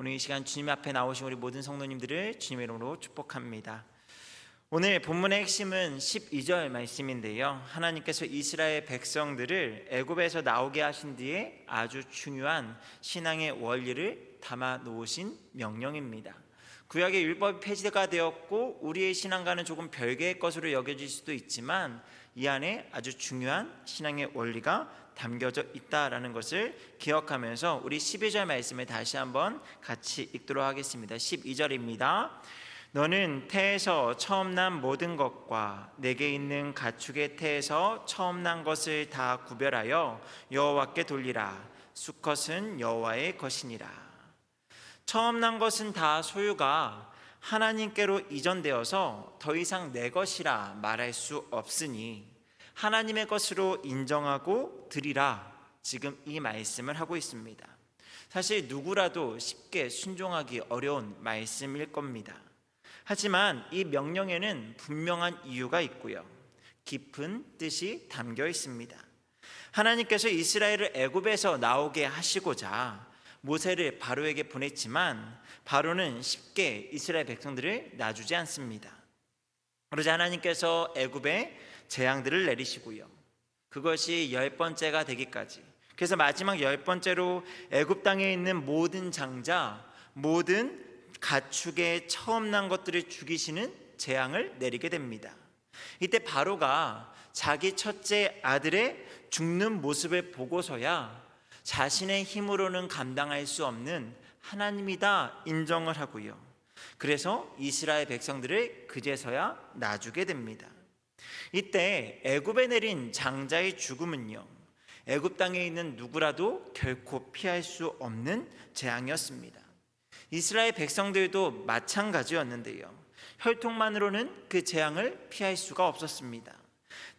오늘 이 시간 주님 앞에 나오신 우리 모든 성도님들을 주님의 이름으로 축복합니다. 오늘 본문의 핵심은 12절 말씀인데요, 하나님께서 이스라엘 백성들을 애굽에서 나오게 하신 뒤에 아주 중요한 신앙의 원리를 담아 놓으신 명령입니다. 구약의 율법이 폐지가 되었고 우리의 신앙과는 조금 별개의 것으로 여겨질 수도 있지만 이 안에 아주 중요한 신앙의 원리가 담겨져 있다라는 것을 기억하면서 우리 12절 말씀을 다시 한번 같이 읽도록 하겠습니다. 12절입니다. 너는 태에서 처음 난 모든 것과 내게 있는 가축의 태에서 처음 난 것을 다 구별하여 여호와께 돌리라. 수컷은 여호와의 것이니라. 처음 난 것은 다 소유가 하나님께로 이전되어서 더 이상 내 것이라 말할 수 없으니 하나님의 것으로 인정하고 드리라. 지금 이 말씀을 하고 있습니다. 사실 누구라도 쉽게 순종하기 어려운 말씀일 겁니다. 하지만 이 명령에는 분명한 이유가 있고요, 깊은 뜻이 담겨 있습니다. 하나님께서 이스라엘을 애굽에서 나오게 하시고자 모세를 바로에게 보냈지만 바로는 쉽게 이스라엘 백성들을 놔주지 않습니다. 그러자 하나님께서 애굽에 재앙들을 내리시고요, 그것이 10번째가 되기까지, 그래서 마지막 10번째로 애굽 땅에 있는 모든 장자, 모든 가축의 처음 난 것들을 죽이시는 재앙을 내리게 됩니다. 이때 바로가 자기 첫째 아들의 죽는 모습을 보고서야 자신의 힘으로는 감당할 수 없는 하나님이다 인정을 하고요, 그래서 이스라엘 백성들을 그제서야 놔주게 됩니다. 이때 애굽에 내린 장자의 죽음은요, 애굽 땅에 있는 누구라도 결코 피할 수 없는 재앙이었습니다. 이스라엘 백성들도 마찬가지였는데요, 혈통만으로는 그 재앙을 피할 수가 없었습니다.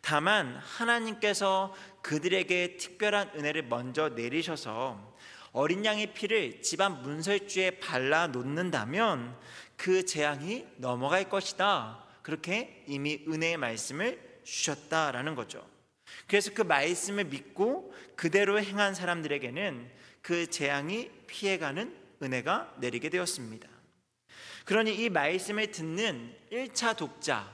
다만 하나님께서 그들에게 특별한 은혜를 먼저 내리셔서 어린 양의 피를 집안 문설주에 발라 놓는다면 그 재앙이 넘어갈 것이다, 그렇게 이미 은혜의 말씀을 주셨다라는 거죠. 그래서 그 말씀을 믿고 그대로 행한 사람들에게는 그 재앙이 피해가는 은혜가 내리게 되었습니다. 그러니 이 말씀을 듣는 1차 독자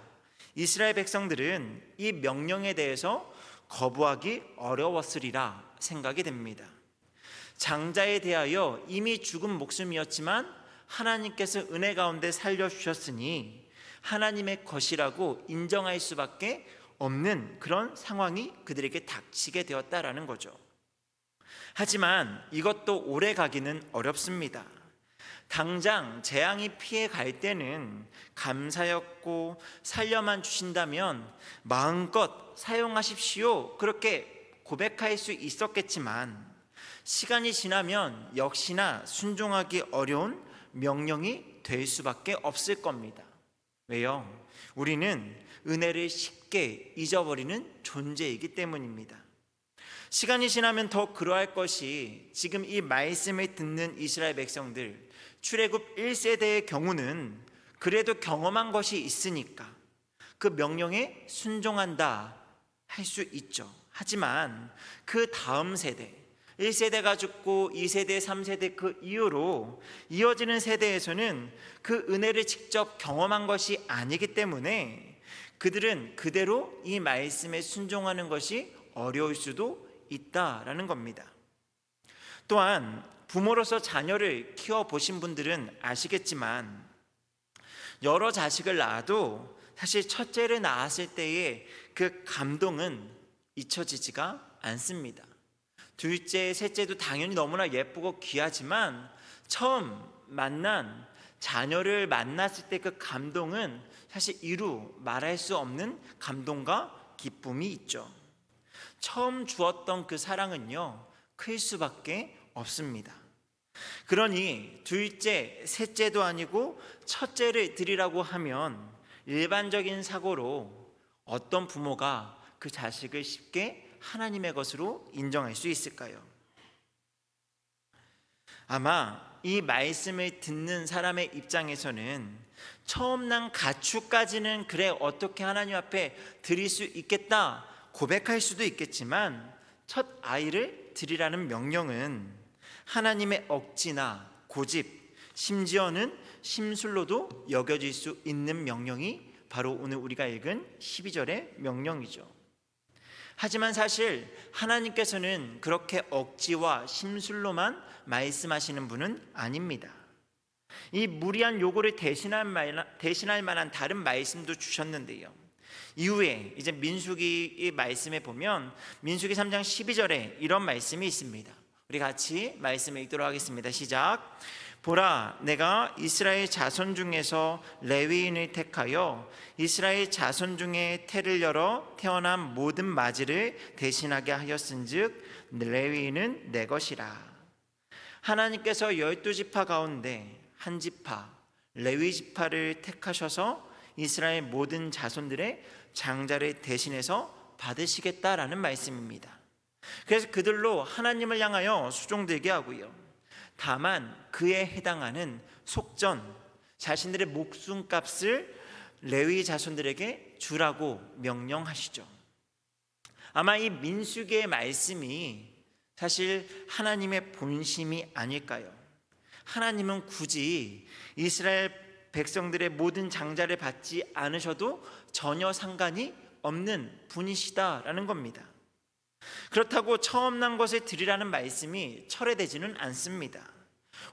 이스라엘 백성들은 이 명령에 대해서 거부하기 어려웠으리라 생각이 됩니다. 장자에 대하여 이미 죽은 목숨이었지만 하나님께서 은혜 가운데 살려주셨으니 하나님의 것이라고 인정할 수밖에 없는 그런 상황이 그들에게 닥치게 되었다라는 거죠. 하지만 이것도 오래 가기는 어렵습니다. 당장 재앙이 피해 갈 때는 감사였고 살려만 주신다면 마음껏 사용하십시오, 그렇게 고백할 수 있었겠지만 시간이 지나면 역시나 순종하기 어려운 명령이 될 수밖에 없을 겁니다. 왜요? 우리는 은혜를 쉽게 잊어버리는 존재이기 때문입니다. 시간이 지나면 더 그러할 것이, 지금 이 말씀을 듣는 이스라엘 백성들 출애굽 1세대의 경우는 그래도 경험한 것이 있으니까 그 명령에 순종한다 할 수 있죠. 하지만 그 다음 세대 1세대가 죽고 2세대, 3세대 그 이후로 이어지는 세대에서는 그 은혜를 직접 경험한 것이 아니기 때문에 그들은 그대로 이 말씀에 순종하는 것이 어려울 수도 있다라는 겁니다. 또한 부모로서 자녀를 키워보신 분들은 아시겠지만 여러 자식을 낳아도 사실 첫째를 낳았을 때의 그 감동은 잊혀지지가 않습니다. 둘째, 셋째도 당연히 너무나 예쁘고 귀하지만 처음 만난 자녀를 만났을 때 그 감동은 사실 이루 말할 수 없는 감동과 기쁨이 있죠. 처음 주었던 그 사랑은요, 클 수밖에 없습니다. 그러니 둘째, 셋째도 아니고 첫째를 드리라고 하면 일반적인 사고로 어떤 부모가 그 자식을 쉽게 하나님의 것으로 인정할 수 있을까요? 아마 이 말씀을 듣는 사람의 입장에서는 처음 난 가축까지는 그래 어떻게 하나님 앞에 드릴 수 있겠다 고백할 수도 있겠지만 첫 아이를 드리라는 명령은 하나님의 억지나 고집, 심지어는 심술로도 여겨질 수 있는 명령이 바로 오늘 우리가 읽은 12절의 명령이죠. 하지만 사실 하나님께서는 그렇게 억지와 심술로만 말씀하시는 분은 아닙니다. 이 무리한 요구를 대신할 만한 다른 말씀도 주셨는데요. 이후에 이제 민수기 말씀에 보면 민수기 3장 12절에 이런 말씀이 있습니다. 우리 같이 말씀을 읽도록 하겠습니다. 시작. 보라, 내가 이스라엘 자손 중에서 레위인을 택하여 이스라엘 자손 중에 태를 열어 태어난 모든 맞이를 대신하게 하였은즉 레위인은 내 것이라. 하나님께서 12지파 가운데 한 지파 레위 지파를 택하셔서 이스라엘 모든 자손들의 장자를 대신해서 받으시겠다라는 말씀입니다. 그래서 그들로 하나님을 향하여 수종들게 하고요. 다만 그에 해당하는 속전, 자신들의 목숨값을 레위 자손들에게 주라고 명령하시죠. 아마 이 민수기의 말씀이 사실 하나님의 본심이 아닐까요? 하나님은 굳이 이스라엘 백성들의 모든 장자를 받지 않으셔도 전혀 상관이 없는 분이시다라는 겁니다. 그렇다고 처음 난 것을 드리라는 말씀이 철회되지는 않습니다.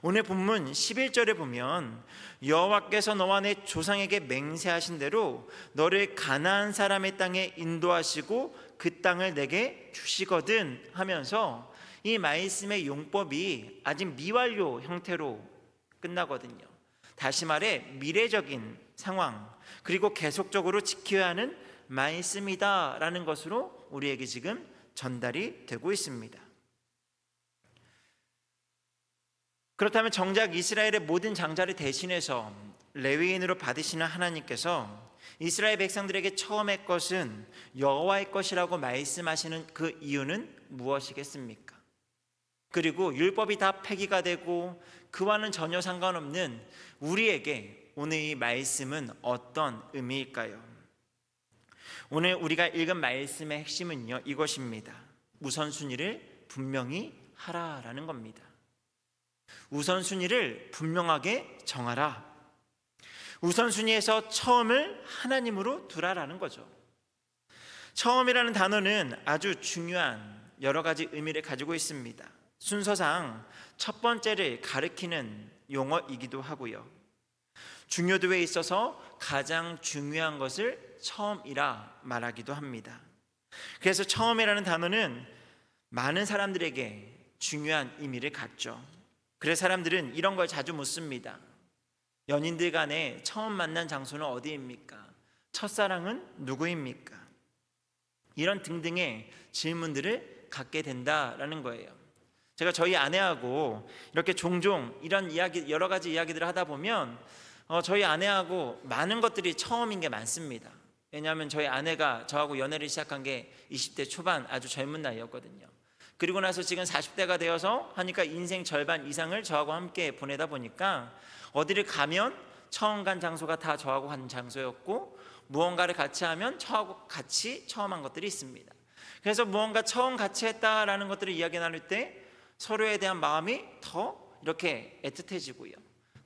오늘 본문 11절에 보면 여호와께서 너와 내 조상에게 맹세하신 대로 너를 가나안 사람의 땅에 인도하시고 그 땅을 내게 주시거든 하면서 이 말씀의 용법이 아직 미완료 형태로 끝나거든요. 다시 말해 미래적인 상황, 그리고 계속적으로 지켜야 하는 말씀이다라는 것으로 우리에게 지금 전달이 되고 있습니다. 그렇다면 정작 이스라엘의 모든 장자를 대신해서 레위인으로 받으시는 하나님께서 이스라엘 백성들에게 처음의 것은 여호와의 것이라고 말씀하시는 그 이유는 무엇이겠습니까? 그리고 율법이 다 폐기가 되고 그와는 전혀 상관없는 우리에게 오늘 이 말씀은 어떤 의미일까요? 오늘 우리가 읽은 말씀의 핵심은요, 이것입니다. 우선순위를 분명히 하라라는 겁니다. 우선순위를 분명하게 정하라. 우선순위에서 처음을 하나님으로 두라라는 거죠. 처음이라는 단어는 아주 중요한 여러 가지 의미를 가지고 있습니다. 순서상 첫 번째를 가리키는 용어이기도 하고요. 중요도에 있어서 가장 중요한 것을 처음이라 말하기도 합니다. 그래서 처음이라는 단어는 많은 사람들에게 중요한 의미를 갖죠. 그래서 사람들은 이런 걸 자주 묻습니다. 연인들 간에 처음 만난 장소는 어디입니까? 첫사랑은 누구입니까? 이런 등등의 질문들을 갖게 된다라는 거예요. 제가 저희 아내하고 이렇게 종종 이런 이야기, 여러 가지 이야기들을 하다 보면 저희 아내하고 많은 것들이 처음인 게 많습니다. 왜냐하면 저희 아내가 저하고 연애를 시작한 게 20대 초반 아주 젊은 나이였거든요. 그리고 나서 지금 40대가 되어서 하니까 인생 절반 이상을 저하고 함께 보내다 보니까 어디를 가면 처음 간 장소가 다 저하고 간 장소였고 무언가를 같이 하면 저하고 같이 처음 한 것들이 있습니다. 그래서 무언가 처음 같이 했다라는 것들을 이야기 나눌 때 서로에 대한 마음이 더 이렇게 애틋해지고요,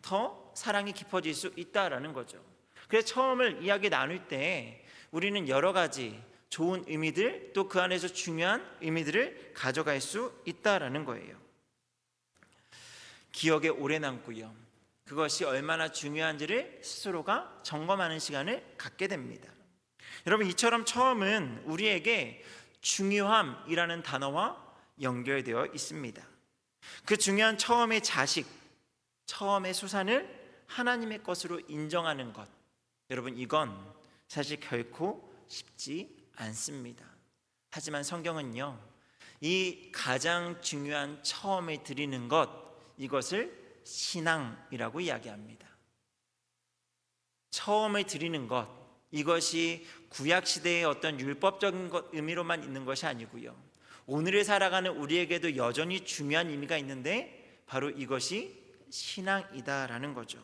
더 사랑이 깊어질 수 있다라는 거죠. 그래서 처음을 이야기 나눌 때 우리는 여러 가지 좋은 의미들, 또 그 안에서 중요한 의미들을 가져갈 수 있다라는 거예요. 기억에 오래 남고요, 그것이 얼마나 중요한지를 스스로가 점검하는 시간을 갖게 됩니다. 여러분, 이처럼 처음은 우리에게 중요함이라는 단어와 연결되어 있습니다. 그 중요한 처음의 자식, 처음의 수산을 하나님의 것으로 인정하는 것, 여러분, 이건 사실 결코 쉽지 않습니다. 하지만 성경은요, 이 가장 중요한 처음에 드리는 것, 이것을 신앙이라고 이야기합니다. 처음에 드리는 것, 이것이 구약시대의 어떤 율법적인 의미로만 있는 것이 아니고요, 오늘을 살아가는 우리에게도 여전히 중요한 의미가 있는데 바로 이것이 신앙이다라는 거죠.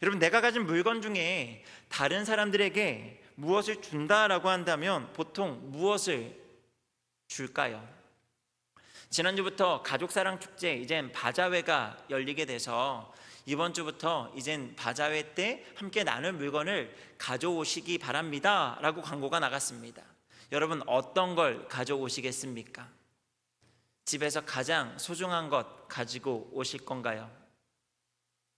여러분, 내가 가진 물건 중에 다른 사람들에게 무엇을 준다라고 한다면 보통 무엇을 줄까요? 지난주부터 가족사랑 축제, 이젠 바자회가 열리게 돼서 이번 주부터 이젠 바자회 때 함께 나눌 물건을 가져오시기 바랍니다 라고 광고가 나갔습니다. 여러분, 어떤 걸 가져오시겠습니까? 집에서 가장 소중한 것 가지고 오실 건가요?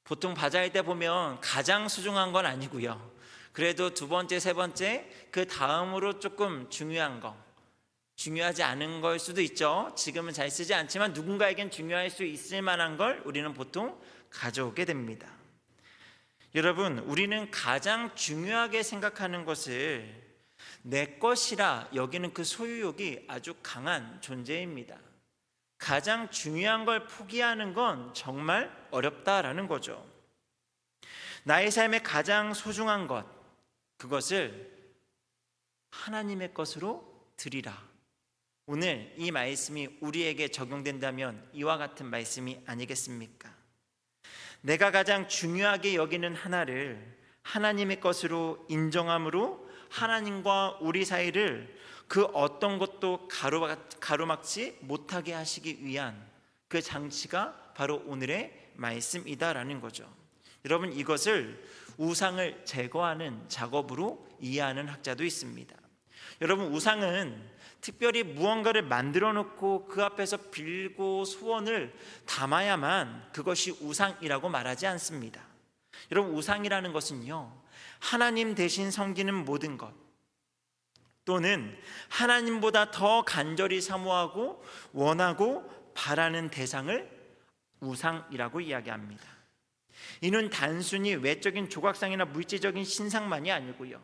보통 바자회 때 보면 가장 소중한 건 아니고요, 그래도 두 번째, 세 번째, 그 다음으로 조금 중요한 거, 중요하지 않은 걸 수도 있죠. 지금은 잘 쓰지 않지만 누군가에겐 중요할 수 있을 만한 걸 우리는 보통 가져오게 됩니다. 여러분, 우리는 가장 중요하게 생각하는 것을 내 것이라 여기는 그 소유욕이 아주 강한 존재입니다. 가장 중요한 걸 포기하는 건 정말 어렵다라는 거죠. 나의 삶의 가장 소중한 것, 그것을 하나님의 것으로 드리라. 오늘 이 말씀이 우리에게 적용된다면 이와 같은 말씀이 아니겠습니까? 내가 가장 중요하게 여기는 하나를 하나님의 것으로 인정함으로 하나님과 우리 사이를 그 어떤 것도 가로막지 못하게 하시기 위한 그 장치가 바로 오늘의 말씀이다라는 거죠. 여러분, 이것을 우상을 제거하는 작업으로 이해하는 학자도 있습니다. 여러분, 우상은 특별히 무언가를 만들어 놓고 그 앞에서 빌고 소원을 담아야만 그것이 우상이라고 말하지 않습니다. 여러분, 우상이라는 것은요, 하나님 대신 섬기는 모든 것, 또는 하나님보다 더 간절히 사모하고 원하고 바라는 대상을 우상이라고 이야기합니다. 이는 단순히 외적인 조각상이나 물질적인 신상만이 아니고요,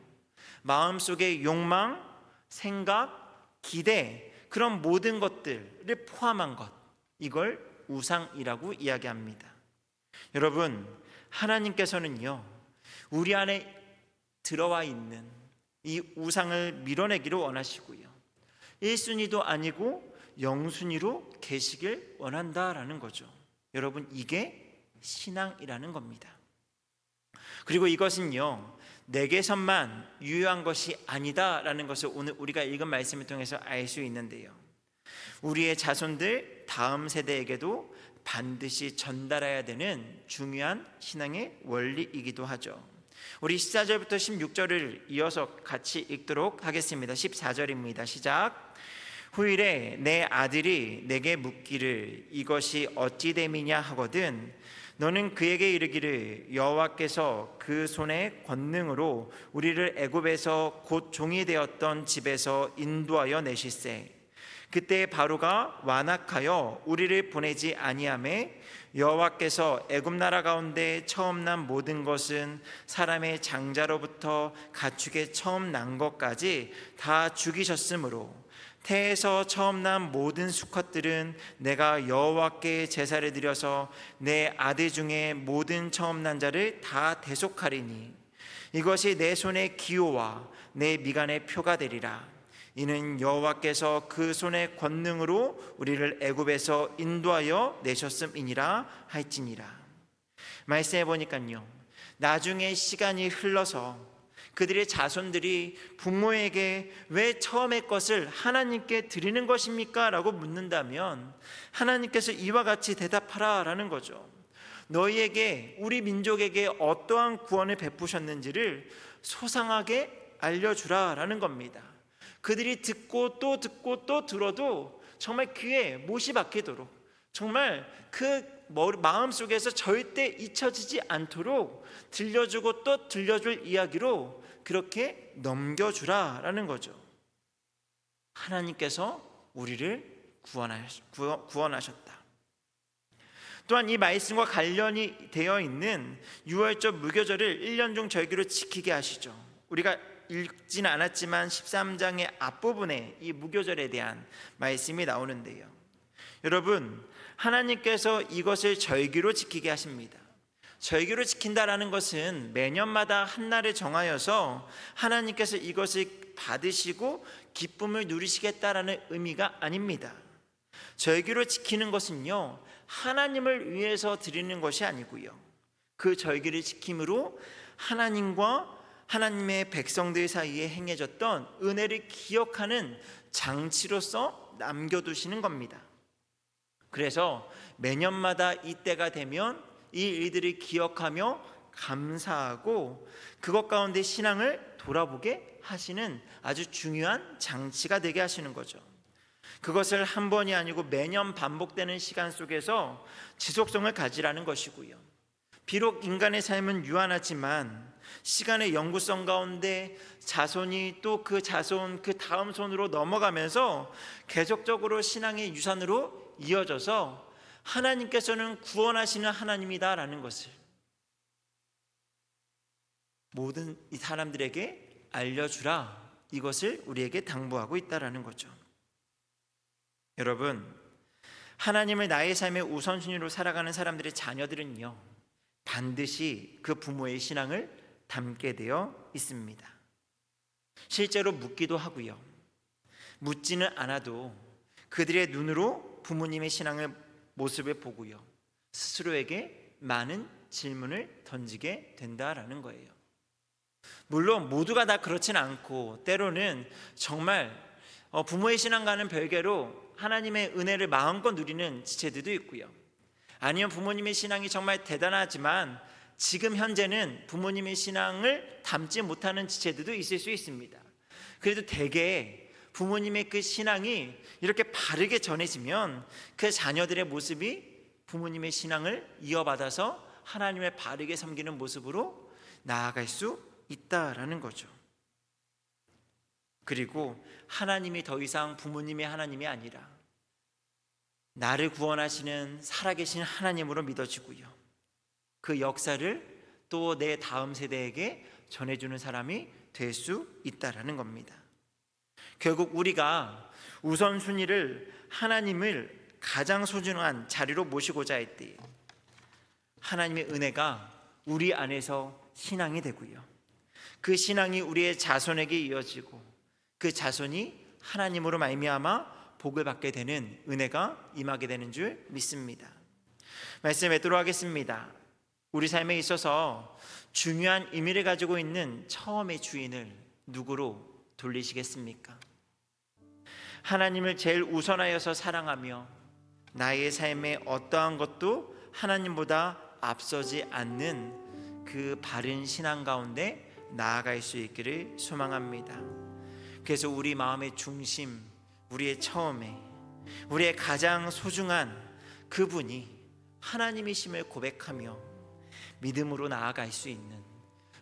마음속의 욕망, 생각, 기대, 그런 모든 것들을 포함한 것, 이걸 우상이라고 이야기합니다. 여러분, 하나님께서는요, 우리 안에 들어와 있는 이 우상을 밀어내기를 원하시고요, 1순위도 아니고 0순위로 계시길 원한다라는 거죠. 여러분, 이게 신앙이라는 겁니다. 그리고 이것은요, 내게서만 유효한 것이 아니다라는 것을 오늘 우리가 읽은 말씀을 통해서 알 수 있는데요, 우리의 자손들 다음 세대에게도 반드시 전달해야 되는 중요한 신앙의 원리이기도 하죠. 우리 14절부터 16절을 이어서 같이 읽도록 하겠습니다. 14절입니다. 시작. 후일에 내 아들이 내게 묻기를 이것이 어찌 됨이냐 하거든 너는 그에게 이르기를 여호와께서 그 손의 권능으로 우리를 애굽에서 곧 종이 되었던 집에서 인도하여 내실세. 그때 바로가 완악하여 우리를 보내지 아니하매 여호와께서 애굽 나라 가운데 처음 난 모든 것은 사람의 장자로부터 가축의 처음 난 것까지 다 죽이셨으므로 태에서 처음 난 모든 수컷들은 내가 여호와께 제사를 드려서 내 아들 중에 모든 처음 난 자를 다 대속하리니 이것이 내 손의 기호와 내 미간의 표가 되리라. 이는 여호와께서 그 손의 권능으로 우리를 애굽에서 인도하여 내셨음이니라 할지니라. 말씀해 보니까요, 나중에 시간이 흘러서 그들의 자손들이 부모에게 왜 처음의 것을 하나님께 드리는 것입니까? 라고 묻는다면 하나님께서 이와 같이 대답하라 라는 거죠. 너희에게, 우리 민족에게 어떠한 구원을 베푸셨는지를 소상하게 알려주라 라는 겁니다. 그들이 듣고 또 듣고 또 들어도 정말 귀에 못이 박히도록, 정말 그 마음속에서 절대 잊혀지지 않도록 들려주고 또 들려줄 이야기로 그렇게 넘겨주라라는 거죠. 하나님께서 우리를 구원하셨다. 또한 이 말씀과 관련이 되어 있는 유월절 무교절을 1년 중 절기로 지키게 하시죠. 우리가 읽지는 않았지만 13장의 앞부분에 이 무교절에 대한 말씀이 나오는데요, 여러분, 하나님께서 이것을 절기로 지키게 하십니다. 절기로 지킨다라는 것은 매년마다 한 날을 정하여서 하나님께서 이것을 받으시고 기쁨을 누리시겠다라는 의미가 아닙니다. 절기로 지키는 것은요, 하나님을 위해서 드리는 것이 아니고요, 그 절기를 지킴으로 하나님과 하나님의 백성들 사이에 행해졌던 은혜를 기억하는 장치로서 남겨두시는 겁니다. 그래서 매년마다 이때가 되면 이 일들을 기억하며 감사하고 그것 가운데 신앙을 돌아보게 하시는 아주 중요한 장치가 되게 하시는 거죠. 그것을 한 번이 아니고 매년 반복되는 시간 속에서 지속성을 가지라는 것이고요. 비록 인간의 삶은 유한하지만 시간의 영구성 가운데 자손이 또 그 자손 그 다음 손으로 넘어가면서 계속적으로 신앙의 유산으로 이어져서 하나님께서는 구원하시는 하나님이다라는 것을 모든 이 사람들에게 알려주라, 이것을 우리에게 당부하고 있다라는 거죠. 여러분, 하나님을 나의 삶의 우선순위로 살아가는 사람들의 자녀들은요, 반드시 그 부모의 신앙을 닮게 되어 있습니다. 실제로 묻기도 하고요, 묻지는 않아도 그들의 눈으로 부모님의 신앙의 모습을 보고요, 스스로에게 많은 질문을 던지게 된다라는 거예요. 물론 모두가 다 그렇진 않고 때로는 정말 부모의 신앙과는 별개로 하나님의 은혜를 마음껏 누리는 지체들도 있고요, 아니면 부모님의 신앙이 정말 대단하지만 지금 현재는 부모님의 신앙을 닮지 못하는 지체들도 있을 수 있습니다. 그래도 대개 부모님의 그 신앙이 이렇게 바르게 전해지면 그 자녀들의 모습이 부모님의 신앙을 이어받아서 하나님을 바르게 섬기는 모습으로 나아갈 수 있다라는 거죠. 그리고 하나님이 더 이상 부모님의 하나님이 아니라 나를 구원하시는 살아계신 하나님으로 믿어지고요, 그 역사를 또 내 다음 세대에게 전해주는 사람이 될 수 있다라는 겁니다. 결국 우리가 우선순위를 하나님을 가장 소중한 자리로 모시고자 할 때 하나님의 은혜가 우리 안에서 신앙이 되고요, 그 신앙이 우리의 자손에게 이어지고 그 자손이 하나님으로 말미암아 복을 받게 되는 은혜가 임하게 되는 줄 믿습니다. 말씀 맺도록 하겠습니다. 우리 삶에 있어서 중요한 의미를 가지고 있는 처음의 주인을 누구로 돌리시겠습니까? 하나님을 제일 우선하여서 사랑하며 나의 삶의 어떠한 것도 하나님보다 앞서지 않는 그 바른 신앙 가운데 나아갈 수 있기를 소망합니다. 그래서 우리 마음의 중심, 우리의 처음에, 우리의 가장 소중한 그분이 하나님이심을 고백하며 믿음으로 나아갈 수 있는,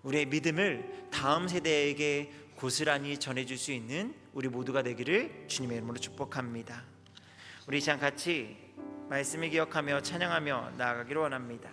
우리의 믿음을 다음 세대에게 고스란히 전해줄 수 있는 우리 모두가 되기를 주님의 이름으로 축복합니다. 우리 이 시간 같이 말씀을 기억하며 찬양하며 나아가기를 원합니다.